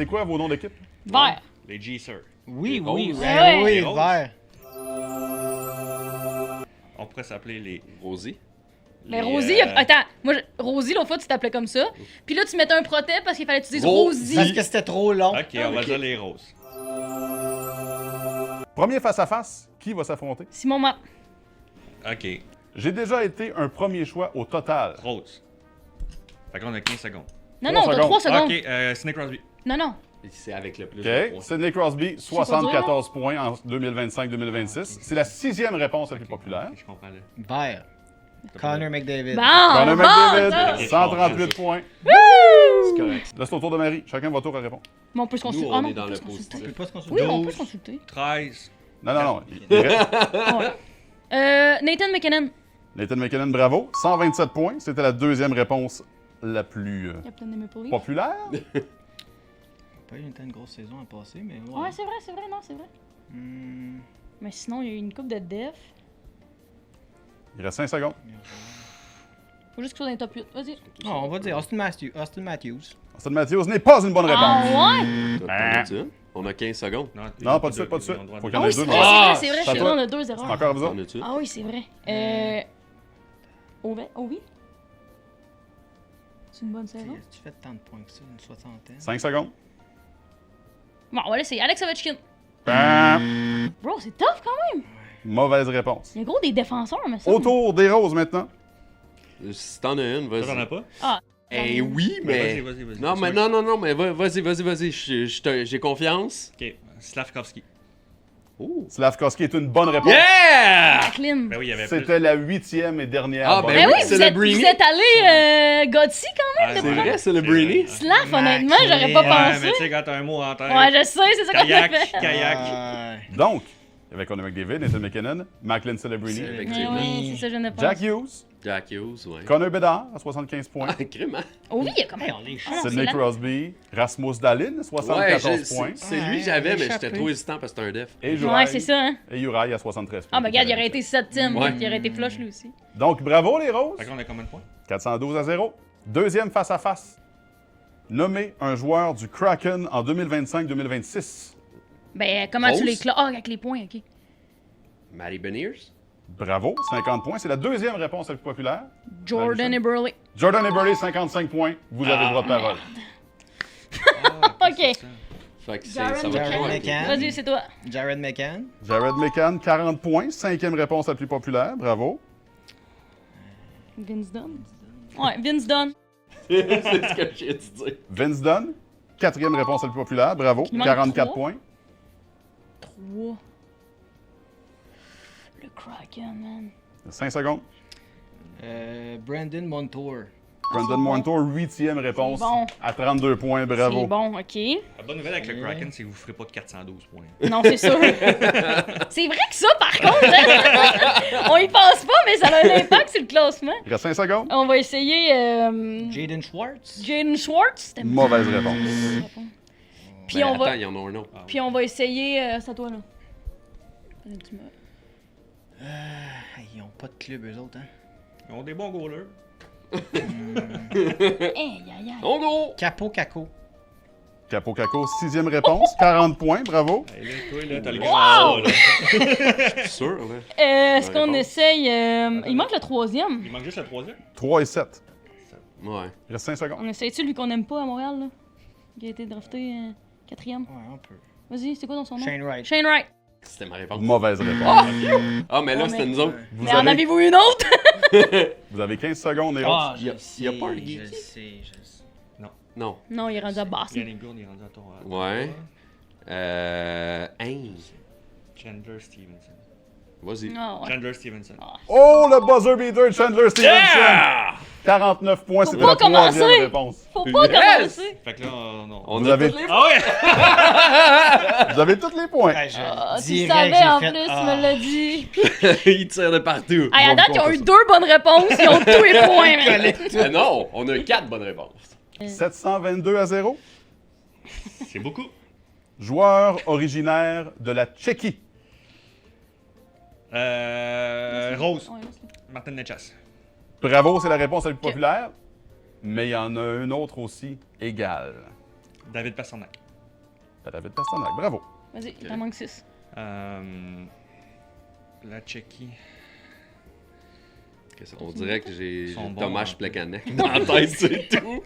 C'est quoi vos noms d'équipe? Vert. Les G-Sir. Oui, Rose. oui, Ouais. oui, Les roses. vert. On pourrait s'appeler les... Rosie. Mais les, Rosie, attends, moi, Rosie, l'autre fois, tu t'appelais comme ça. Puis là, tu mettais un protet parce qu'il fallait que tu dises Rosie. Parce Rosie. que c'était trop long. Ok, on va dire les roses. Premier face-à-face, qui va s'affronter? Simon Matt. Ok, J'ai déjà été un premier choix au total. rose. Fait qu'on a 15 secondes. Non, non, t'as 3 secondes. Ok, Sidney Crosby. Non, non. C'est avec le plus OK. de points. Sidney Crosby, 74 points en 2025-2026. C'est la 6e réponse la plus populaire. Ok, je comprends là. Vert. Connor McDavid. Bon, Connor bon, McDavid, ça. 138 points. C'est correct. Là, c'est au tour de Marie. Chacun votre tour à répondre. Mais on peut se consulter. Nous, Ah on non, est dans on peut le se consulter. On peut pas se consulter. Oui, on peut 12. se consulter. 13. Non, non, non. Il reste- Ouais. Nathan McKinnon. Nathan McKinnon, bravo. 127 points. C'était la 2e réponse la plus Captain des Maple Leafs. populaire. Pas eu une grosse saison à passer, mais Ouais, c'est vrai, non, c'est vrai. Hmm, Mais sinon, il y a eu une coupe de def. Il reste 5 secondes. Faut juste que ce soit dans les top 8. Vas-y. non, on va dire Austin Matthews. Austin Matthews n'est pas une bonne réponse. Ah ouais? T'en as-tu une? On a 15 secondes. Non, pas de suite, pas de suite. Faut qu'il y en Ah ait oui, deux. c'est mais- vrai, Ah, c'est vrai, c'est à je suis toi. dans le 2 erreurs. Encore vous T'en autres? as-tu? Ah oui, c'est vrai. Ovi? C'est une bonne saison. Tu fais tant de points que ça, une soixantaine. 5 secondes. Bon, on va laisser Alex Ovechkin. Bam! Bro, c'est tough quand même. Mauvaise réponse. Il y a gros des défenseurs, mais ça. Autour des roses maintenant. Si t'en as une, Toi, t'en as vas-y. pas? Ah. Eh oui, mais... Vas-y. Non, mais non, mais vas-y. J'ai confiance. Ok, Slavkovski. Oh. Slavkovski est une bonne réponse. Yeah! Jacqueline. Ben oui, il y avait plus. C'était la 8e et dernière. Ah, bonne ben Ben oui, réponse. c'est vous le êtes, Brini. vous êtes allé Godsey quand même. Ah, C'est vrai, c'est le Brini. Slav, honnêtement, j'aurais pas Ouais, pensé. mais tu sais, quand t'as un mot en tête. Ouais, je sais, c'est ça qu'on a Kayak, fait. kayak. Donc, avec Connor McDavid, Nathan McKinnon, Macklin Celebrini, C'est- Mais Effectivement. oui, c'est ça, je ne pense. Jack Hughes, Jack Hughes, ouais. Connor Bedard à 75 points, Ah, crime, hein? Oh oui, il y a quand même. on les Ah non, c'est Sidney la- Crosby, Rasmus Dahlin, Ouais, 74 points, c'est lui Ouais, que j'avais, mais échappé. j'étais trop hésitant parce que c'était un def. et Ouais, c'est ça, hein. Et Uri à 73 points. Ah, mais regarde, il aurait été 7e. Ouais. Il aurait été flush lui aussi. Donc, bravo les Roses. Fait qu'on a combien de points? 412-0. Deuxième face-à-face. Nommez un joueur du Kraken en 2025-2026. Ben, comment tu Rose? les classes? Ah, avec les points, ok. Matty Beniers? Bravo, 50 points. C'est la 2e réponse la plus populaire. Jordan et Burley. Jordan Eberle, 55 points. Vous avez le droit de parole. Ok. Fait que Jared ça va McCann. jouer. McCann. Vas-y, c'est toi. Jared McCann. Jared McCann, 40 points. 5e réponse la plus populaire. Bravo. Vince Dunn. Ouais, Vince Dunn. C'est ce que j'ai dit dire. Vince Dunn, 4e réponse la plus populaire. Bravo. Il manque 44 trois. points. 3. Le Kraken, man. 5 secondes. Brandon Montour. Brandon bon. Montour, 8e réponse C'est bon. à 32 points. Bravo. C'est bon, ok. La bonne nouvelle avec le Kraken, c'est que vous ferez pas 412 points. Non, c'est sûr. C'est vrai que ça, par contre, hein, on y pense pas, mais ça a un impact sur le classement. Il reste 5 secondes. On va essayer Jaden Schwartz. Jaden Schwartz. C'était Mauvaise réponse. Puis Ben, on va, Attends, il y en a un autre. puis on va essayer. C'est à toi là. Ils ont pas de club, eux autres, hein. Ils ont des bons goalers. Aïe, aïe, aïe. Oh non! Capo Caco. Capo Caco, 6e réponse. 40 points. Bravo. Hey, là, toi, là, t'as le Wow! grand A, là. Je suis sûr, là. Est-ce qu'on réponse. essaye. Il manque le 3e. Il manque juste le troisième. 3 et 7. Ouais. Il reste 5 secondes. On essaye-tu lui qu'on aime pas à Montréal, là? Qui a été drafté 4e. Ouais, on peut. Vas-y, c'est quoi dans son nom? Shane Wright. Shane Wright. C'était ma réponse. Mauvaise réponse. Ah, mais là, Oh, c'était mais- nous autres. Vous Mais en avez, avez-vous une autre? vous avez 15 secondes, les Ah, autres. y a- je sais. y a pas un je geek. sais. Non. Non, il est rendu à Boston. Yannick Gourde, il est rendu à ton. Ouais. Hein. Chandler Stevenson. Vas-y. Ah, ouais. Chandler Stevenson. Oh, le buzzer beater de Chandler Stevenson. Yeah! 49 points, Faut c'était pas la 3e commencer. réponse. Faut pas Yes! commencer. Fait que là, non. On Vous a avez- toutes les... Ah ouais! Vous avez tous les points. Ouais, je Ah, tu dirais savais que j'ai en fait- plus, Ah. tu me l'as dit. Il tire de partout. Hey, à Bon, date, bon, ils ont ça. eu 2 bonnes réponses. Ils ont tous les points, man. Non, on a 4 bonnes réponses. 722-0. C'est beaucoup. Joueur originaire de la Tchéquie. Rose. Ouais, laisse-le. Martin Nechas. Bravo, c'est la réponse la plus populaire. Mais il y en a une autre aussi égale. David Pastrnak. David Pastrnak, bravo. Vas-y, il t'en manque 6. La Tchéquie. On dirait que j'ai Sont bons, Tomáš hein. Plekanec dans la tête, c'est tout.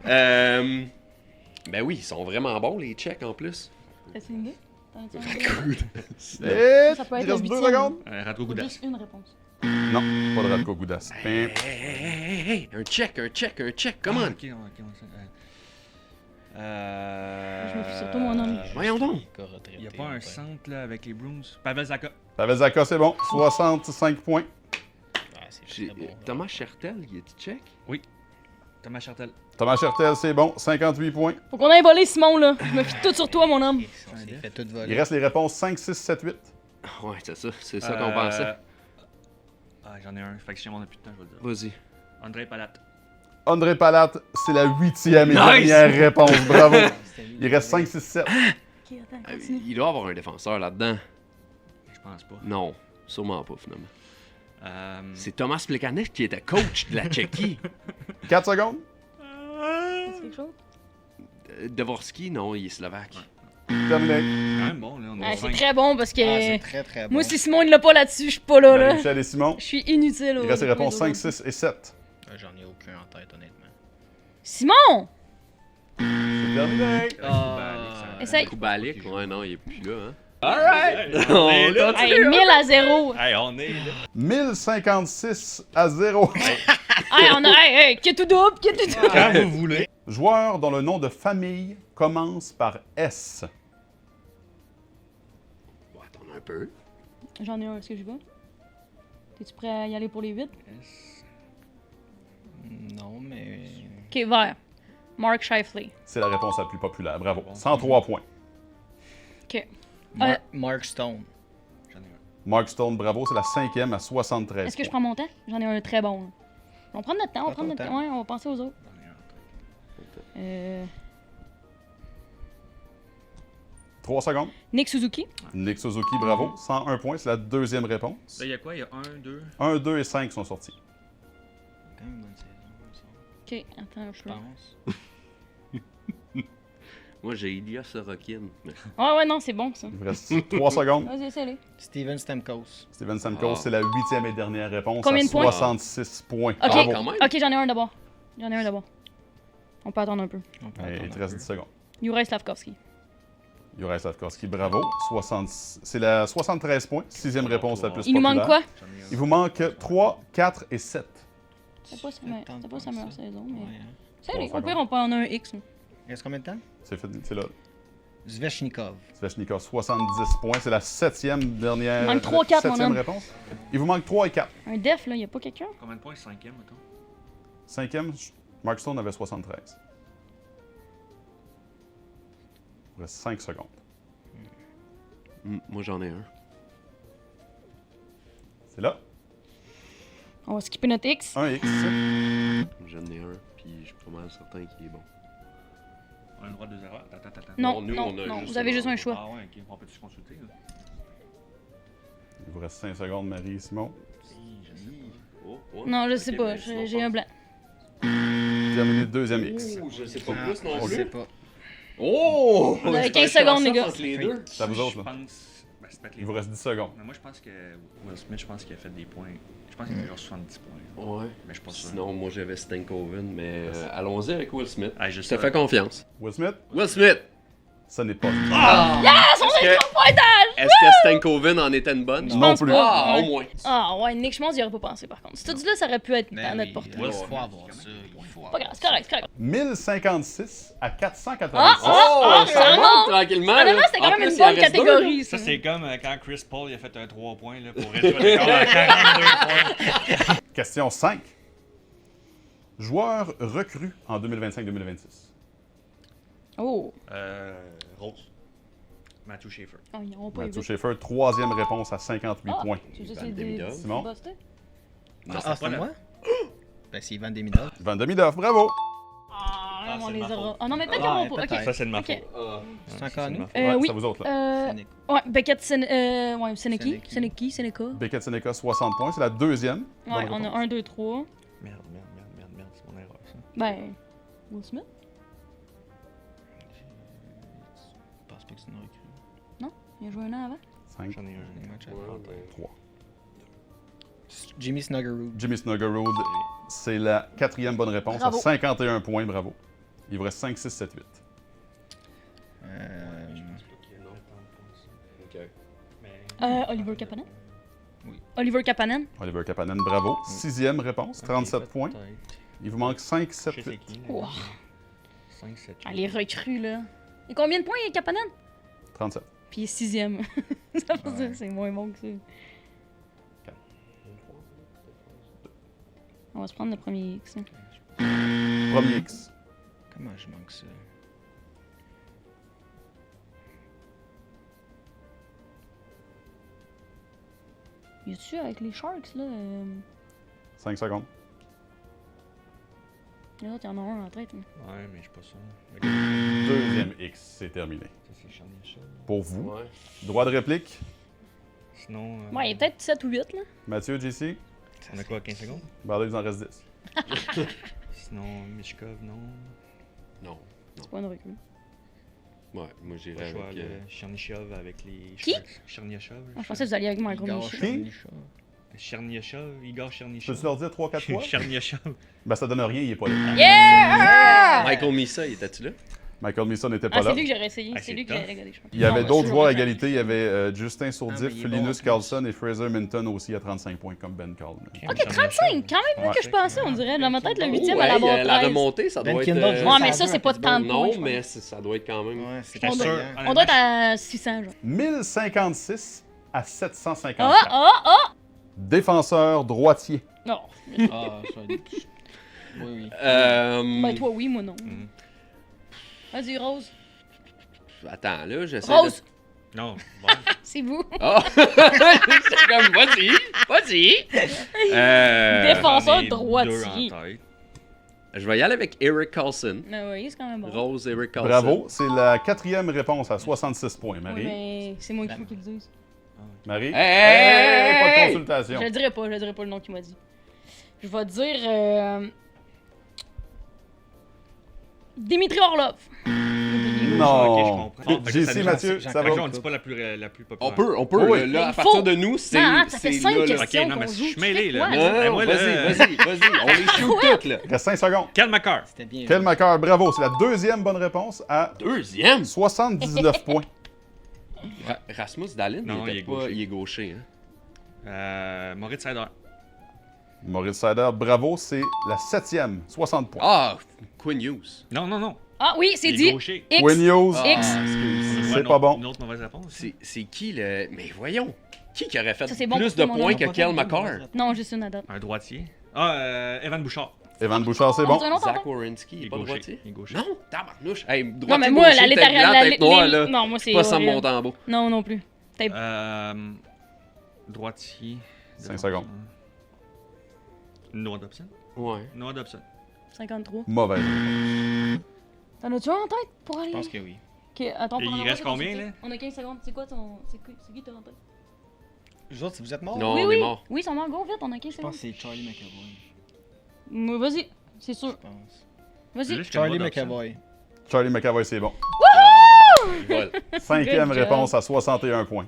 Ben oui, ils sont vraiment bons, les Tchèques, en plus. T'as une idée? Et Ça peut être il reste le 2 huitième. secondes. Radko Faut Gudas. juste une réponse. Non, pas de Radko Gudas. Hey, un Tchèque, come on. Ok, Je me fie surtout mon nom. Voyons donc. Il n'y a pas un centre là avec les Bruins. Pavel Zacha. Pavel Zacha, c'est bon. 65 points. J'ai- Thomas Chertel, il est Tchèque? Thomas Chartel. Thomas Chertel, c'est bon. 58 points. Faut qu'on aille voler Simon, là. Je me fie tout sur toi, mon homme. On s'est fait tout Il voler. reste les réponses 5, 6, 7, 8. Ouais, c'est ça qu'on pensait. J'en ai un. Fait que si on a plus de temps, je vais le dire. Vas-y. André Palat. André Palat, c'est la 8e et Nice! dernière réponse. Bravo. Il reste 5, 6, 7. Ok, attends, continue. Il doit avoir un défenseur là-dedans. Je pense pas. Non, sûrement pas, finalement. Euh, C'est Thomas Plekanec qui était coach de la Tchéquie. 4 secondes. C'est quelque chose? Dvorsky, non, il est slovaque. Terminé. quand même bon, là. On Ouais, a c'est 5. très bon parce que. Ah, c'est très très bon. Moi, si Simon il l'a pas là-dessus, je suis pas là, là. Michel et Simon. Je suis inutile. Il reste les réponses 5, 6 et 7. J'en ai aucun en tête, honnêtement. Simon! C'est terminé. Essaye. Kubalik, ouais, non, il est plus là, hein. Alright! On est là. continue. Hey, 1000 à 0. Hey, on est là. 1056 à 0. Hey, on a. Hey, qui est tout double, qui est tout double. Quand vous voulez. Joueur dont le nom de famille commence par S. Bon, attends un peu. J'en ai un, est-ce que je vais? T'es-tu prêt à y aller pour les 8? Non, mais. Ok, vert. Mark Scheifele. C'est la réponse la plus populaire. Bravo. 103 points. Ok. Mark Stone. J'en ai un. Mark Stone, bravo. C'est la 5e à 73 Est-ce que je points. prends mon temps? J'en ai un très bon. là. On va prendre notre temps, on va Prends prendre ton notre temps. temps. Ouais, on va penser aux autres. J'en ai un. Euh... 3 secondes. Nick Suzuki. Nick Suzuki, bravo. 101 points. C'est la 2e réponse. Là, il y a quoi? Il y a 1, 2. 1, 2 et 5 sont sortis. Quand même une bonne saison, ça, Ok, attends un je peu. pense. Moi, j'ai Ilya Sorokin. mais- Ah ouais, non, c'est bon ça. Il vous reste 3 secondes. Vas-y, essaye-le. Steven Stamkos. Steven Stamkos, Ah. c'est la 8e et dernière réponse. Combien à de points? 66 points. Ok, Bravo. quand même. ok, j'en ai un d'abord. J'en ai un d'abord. On peut attendre un peu. On peut Et attendre il te un reste peu. 10 secondes. Juraj Slavkovski. Juraj Slavkovski, bravo. C'est la 73 points. 6e réponse la plus Il nous populaire. manque quoi? J'en ai un. Il vous manque 3, 4 et 7. C'est pas sa Ça meilleure, tente c'est pas pas, sa meilleure ça. saison, mais. Ouais, hein. C'est Bon, au ça pire, va. on peut en a un X. là. Il reste combien de temps? C'est là. Zvechnikov. Svechnikov, 70 points. C'est la 7e dernière. Il manque 3, 4, mon 7e homme. réponse. Il vous manque 3 et 4. Un def, là, y a pas quelqu'un? Combien de points? 5e, mettons. 5e, Mark Stone avait 73. Il vous reste 5 secondes. Moi, j'en ai un. C'est là. On va skipper notre X. 1 X. J'en ai un, puis je suis pas mal certain qu'il est bon. On a le droit de 2 erreurs. Attends. Non, nous, non, on a non, juste vous avez un juste un ordre. choix. Ah ouais, ok. On peut-tu consulter, là? Il vous reste 5 secondes, Marie et Simon. Oh, ouais. Non, je sais Ok, pas, ben, sinon, j'ai un blanc. Terminé 2e X. Oh, je sais pas Ah, plus non je sais plus. pas. Oh! Vous avez Je 15 fais secondes, ça les gars. entre les deux. C'est à vous autres, Je là. pense. Ben, c'est peut-être les Il vous reste 10 secondes. Mais moi, je pense que Will Smith, je pense qu'il a fait des points. Je pense qu'il a fait genre 70 points. Ouais. Mais je suis pas sûr. Sinon, moi, j'avais Stankoven, mais allons-y avec Will Smith. Ah, Je te fais confiance. Will Smith, Will Smith! ce n'est pas. Ah, son Est-ce que, pointage! est-ce que Stankoven en était une bonne? Non pense plus. pas. Ah, Ouais. au moins. Ah ouais, Nick Schmaltz, j'y aurais pas pensé par contre. Si tu dis là, ça aurait pu être à notre portée. Il faut avoir ça. Il faut Pas grave, c'est correct, c'est correct. 1056 à 486. Oh, ça ça monte remonte. tranquillement. Honnêtement, là. c'était En quand même plus, une il en bonne reste deux, là. catégorie. Ça, c'est comme quand Chris Paul il a fait un 3 points là, pour réduire le score à 42 points. Question 5. Joueur recru en 2025-2026. Oh, Rose. Matthew Schaefer. oh ils n'auront pas Matthew eu. Schaefer, 3e réponse à 58 points. Tu sais, Van c'est Demidov. des. Simon? Busté? Non, Ah, pas c'est la- moi? Ben, c'est Ivan Demidov. Van Demidov, bravo. Ah, on c'est les ma aura. faute. Ah non, mais peut-être Ah, qu'ils auront pas. peut-être. Ok. Ça, c'est de ma Ok. faute. C'est encore nous? Ouais, Oui. c'est à vous autres, là. Sénéc. Ouais, Beckett, ouais, Seneki. Seneki. Seneki, Seneca. Beckett Seneca, 60 points. C'est la 2e. Ouais, Bonne on a réponse. 1, 2, 3. Merde, c'est mon erreur ça. Ben, Will Smith. c'est une recrue. Il a joué un an avant. 5, J'en ai un. Des matchs à Ouais, part. ben, 3. Jimmy Snuggerud. Jimmy Snuggerud, c'est la 4e bonne réponse Bravo. à 51 points, bravo. Il vous reste 5, 6, 7, 8. Ok. Oliver Kapanen. Oui. Oliver Kapanen. Oliver Kapanen, bravo. 6e réponse, 37 points. peut-être. Il vous manque 5, 7, Je sais 8. c'est qui. Wow. 5, 7, Ah, les recrues, là. Et combien de points, Kapanen? 37. Puis il est 6e. Ça veut dire que c'est moins bon que ça. On va se prendre le premier X. Hein. Premier X. Comment je manque ça? Y a-tu avec les Sharks, là? 5 secondes. Les autres, y en a un en tête. Hein. Ouais, mais je suis pas sûr. Ok, Deuxième X, c'est terminé. ça, c'est Charlie Michel. Pour vous, Ouais. droit de réplique. Sinon. Ouais, il y a peut-être 7 ou 8, là. Mathieu, JC. On a quoi, 15 secondes? Ben là, il vous en reste 10. Sinon, Mishkov, non. Non. C'est pas une recrue. Ouais, moi Pas j'irais le choix, avec. le Chernyshov avec les. Qui? Chernyshov. Ah, je pensais que vous alliez avec Michael Igor Michaud. Chernyshov. Chernyshov, Igor Chernyshov. Peux-tu leur dire 3-4 fois? Chernyshov. Ben ça donne rien, il est pas là. Yeah! Michael Misa, était-tu là? Michael Mason n'était pas Ah, c'est là. lui que j'aurais essayé. Ah, c'est c'est lui qui tough. a regardé, je pense. Il y avait Non, d'autres je joueurs à suis égalité. Il y avait Justin Sourdif, mais il est bon en Linus plus. Carlson et Fraser Minton aussi à 35 points comme Ben Carlson. Ok, 35, quand même mieux que je pensais, on dirait. Dans ma tête, le 8e à la Ouais, barre la 13. remontée, ça Ben doit Kindle, être. je Ouais, sais mais à ça, deux c'est à pas Pittsburgh. tant de points. Non, je mais pense. ça doit être quand même. Ouais, c'est J'étais On sûr. doit- honnêtement, On doit être à 600, genre. 1056 à 754. Ah, ah, ah! Défenseur droitier. Non. Ah, ça va être... Oui, oui. Ben, toi, oui, moi, non. Mhm. Vas-y, Rose. Attends, là, j'essaie. Rose, Non, bon. c'est vous. Ah! C'est comme, vas-y, vas-y. Défenseur j'en ai droitier. deux en tête. Je vais y aller avec Eric Carlson. Ah oui, c'est quand même bon. Rose Eric Carlson. Bravo. C'est la 4e réponse à 66 points, Oui, Marie. mais c'est moi qui faut qu'il le dise. Marie? Hey! Pas de consultation. Je le dirai pas le nom qu'il m'a dit. Je vais dire. Dimitri Orlov. Non. Ok, je comprends. Fait que ça JC, nous- Mathieu, Jean- ça Fait que là, va? on dit pas la plus populaire. On peut. Oui. Là, à Il partir faut. de nous, c'est. Ah, ça fait c'est 5 là, là. questions. Ok, non, mais qu'on je joue. suis Tu mêlé, fais là. quoi, Non, Ben, moi, là, vas-y, on les shoot toutes, là. Il reste 5 secondes. Cal McCarr. C'était bien. Quel Macar, bravo. C'est la 2e bonne réponse à Deuxième. 79 points. Rasmus Dahlin, Non, il il était est pas. gaucher. Il est gaucher, hein. Moritz Seider. Maurice Seider, bravo. C'est la 7e, 60 points. Ah, Quinn Hughes. Non. Ah oui, c'est Il est dit. gaucher. X. Quinn Hughes, Ah, X. excuse. c'est pas bon. Une autre mauvaise réponse. C'est qui le. Mais voyons. Qui aurait fait Ça, c'est bon plus pour de tout le monde, points on que va Kel pas McCarr? Non, juste une à date. Un droitier. Evan Bouchard. Evan Bouchard, c'est On bon. dit un autre Zach encore? Wierenski, il est pas gaucher. droitier? Il est gaucher. Non, tabarnouche. Hey, Non, droitier, mais moi, gaucher, la tête littéraire. blanche, tête noire, là. Non, moi, c'est. Pas sans horrible. mon tambour. Non, non plus. Droitier. 5 secondes. Noah Dobson. Ouais. Noah Dobson. 53. Mauvaise. T'en as-tu un en tête pour aller? Je pense que oui. Ok, attends, Et pendant il qu'on reste va combien, consulter. là? On a 15 secondes. C'est quoi ton. C'est qui t'as en tête? Vous autres, vous êtes morts? Non, oui, on oui. est mort. Oui, ils sont morts, go vite, on a 15 Je pense secondes. que c'est Charlie McAvoy. Vas-y, c'est Je sûr. pense. Vas-y. Là, je Charlie connais pas Dobson. McAvoy. Charlie McAvoy, c'est bon. Il vole. 5e Good job. réponse à 61 points.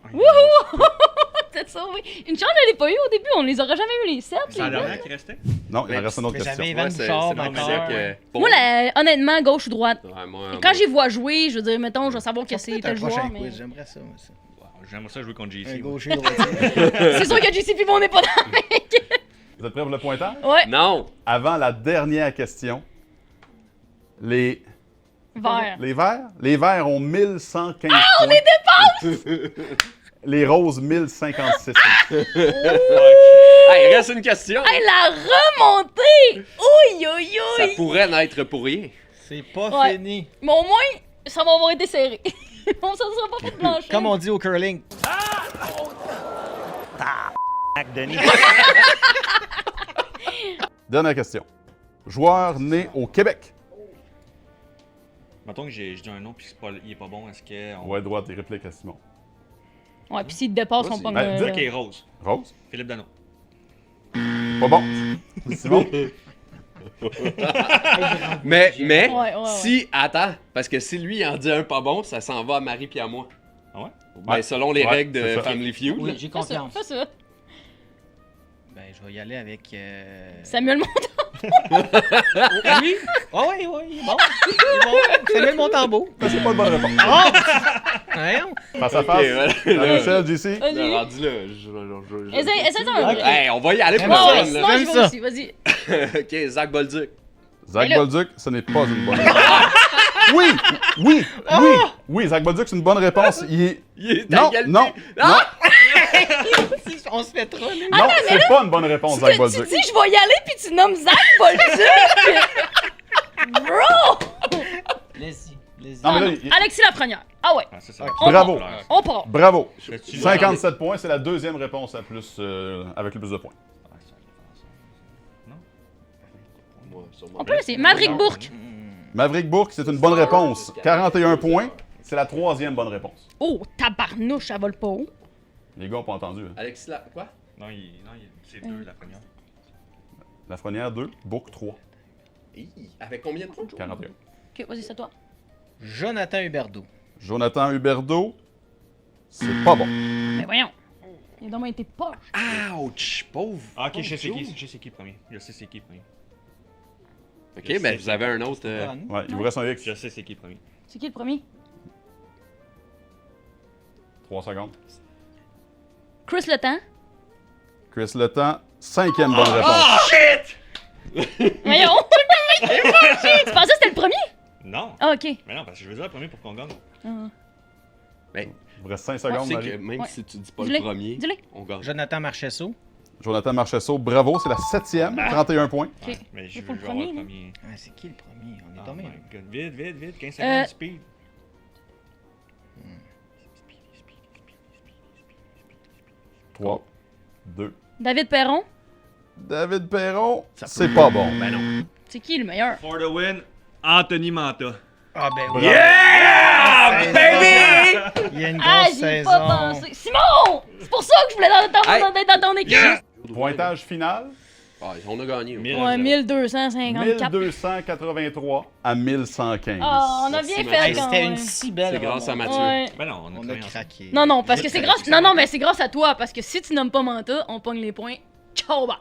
Peut-être sauvé. Une chance, je l'ai pas eu au début. On les aurait jamais eu les 7. C'est la dernière qui restait? Non, il en Mais reste une autre mais question. j'avais- Evan Ouais, c'est Bouchard, c'est McCarr. que. Bon. Moi, honnêtement, gauche ou droite. Ouais, moi, Quand j'y vois jouer, je veux dire, mettons, je vais savoir que Ça c'est peut être tel un joueur, prochain mais. quiz, j'aimerais ça, moi, ça. Wow, j'aimerais ça jouer contre JC. Un ouais. gaucher droitier. C'est sûr que JCP, on n'est pas dans. Vous êtes prêts pour le pointage? Ouais, Non! Avant la dernière question, les vert. les verts ont 1115 points. On les dépense! Les roses, 1056. Hey, il reste une question. Hey, la remontée! Ouïe, ouïe, Ça ouïe! pourrait n'être pour rien. C'est pas Ouais. fini. Mais au moins, ça va avoir été serré. Bon, ça ne sera pas fait plancher. Comme on dit au curling. Dernière question. Joueur né au Québec. Mettons que j'ai dit un nom puis il est pas bon, est-ce que. Ouais, droite et réplique à Simon. Ouais, pis s'il te dépasse, on Vas-y. pogne. Ben, Ok, Rose. Rose? Philippe Dano. Pas bon. Simon? Mais Ouais. si, attends, parce que si lui il en dit un pas bon, ça s'en va à Marie puis à moi. Ah ouais? Ben, Ouais. selon les Ouais, règles de c'est ça. Family Feud. Oui, là. j'ai Fais ça, confiance. fais ça. Ben, je vais y aller avec. Samuel Montembeau. Oui? Ah oui, il est bon. Il est bon. Samuel Montembeau. Ça, c'est pas une bonne réponse. Voyons. Face à Ok, face. voilà. Marcel, JC. Vas-y. Là, rendu là, Essaie un. Ok. Hey, on va y aller pour Ouais, le ouais, fun, sinon là. j'y J'aime vais ça. aussi, vas-y. Ok, Zach Bolduc. Zach Mais là- Bolduc, ce n'est pas une bonne réponse. Oui, Zach Bolduc, c'est une bonne réponse. Il est... Il est à Non, égalité. non, Ah! On se fait trop, là. non, c'est pas une bonne réponse, Zach Tu Bolduc. dis je vais y aller puis tu nommes Zach Bolduc. Bro! Laisse-y. Non, mais là, non. il- Alexis Lafrenière. Ah ouais, Ah, ça, c'est On Bravo. clair. on part. Bravo. Fais-tu 57 points, c'est la deuxième réponse à plus, avec le plus de points. Ah, c'est un défenseur. Moi, sûrement. On peut essayer. Maverick Bourque. Maverick Bourque, c'est une bonne réponse. 41 points, c'est la troisième bonne réponse. Oh, tabarnouche, ça vole pas haut. Les gars n'ont pas entendu. Hein. Alexis La... Quoi? Non, c'est deux la première. Lafrenière 2, Bourque 3, Hi, avec combien de points? 41. Ok, vas-y, c'est à toi. Jonathan Huberdeau. Jonathan Huberdeau, c'est pas bon. Mais voyons. Il a donc été poche. Ouch, pauvre. Ah, ok, pauvre je sais Joe. qui, je sais qui premier. Je sais c'est qui premier. Ok, ben vous avez un autre. Ouais, il vous reste un X. Je sais c'est qui premier. C'est qui le premier? 3 secondes. Chris Le Temps. Chris Le Temps, cinquième bonne réponse. Voyons. Tu pensais que c'était le premier? Non. Ah, ok. Mais non, parce que je veux dire le premier pour qu'on gagne. Ah. Ben, Il vous reste 5 tu secondes, sais que Marie. même Ouais. si tu dis pas Dis-le. le premier, Dis-le. on gagne. Jonathan Marchesso. Jonathan Marchesso, bravo, c'est la septième, 31 points. Ok. Mais je C'est veux pour le avoir premier, le là. premier. Ah, c'est qui le premier? On est Oh tombé. my God. Vite, 15 Euh, secondes, speed. 3, 2. David Perron. David Perron, c'est pas bon. Ben non. C'est qui le meilleur? For the win, Anthony Manta. Ah, ben oui. Yeah, baby! Il y a une Ah, grosse j'y ai saison. pas pensé. Simon! C'est pour ça que je voulais être dans ton équipe. Pointage final, Ah, on a gagné. Mille. Ouais, 1254. 1283 à 1115. Oh, on a Merci, bien Mathieu. fait Hey, quand C'était même. une si belle C'est grâce à remonte. Mathieu. Ouais. Ben non, on a On a travaillé ensemble. craqué. Non, parce que c'est grâce. Non, mais c'est grâce à toi. Parce que si tu nommes pas Manta, on pogne les points. Ciao, bas.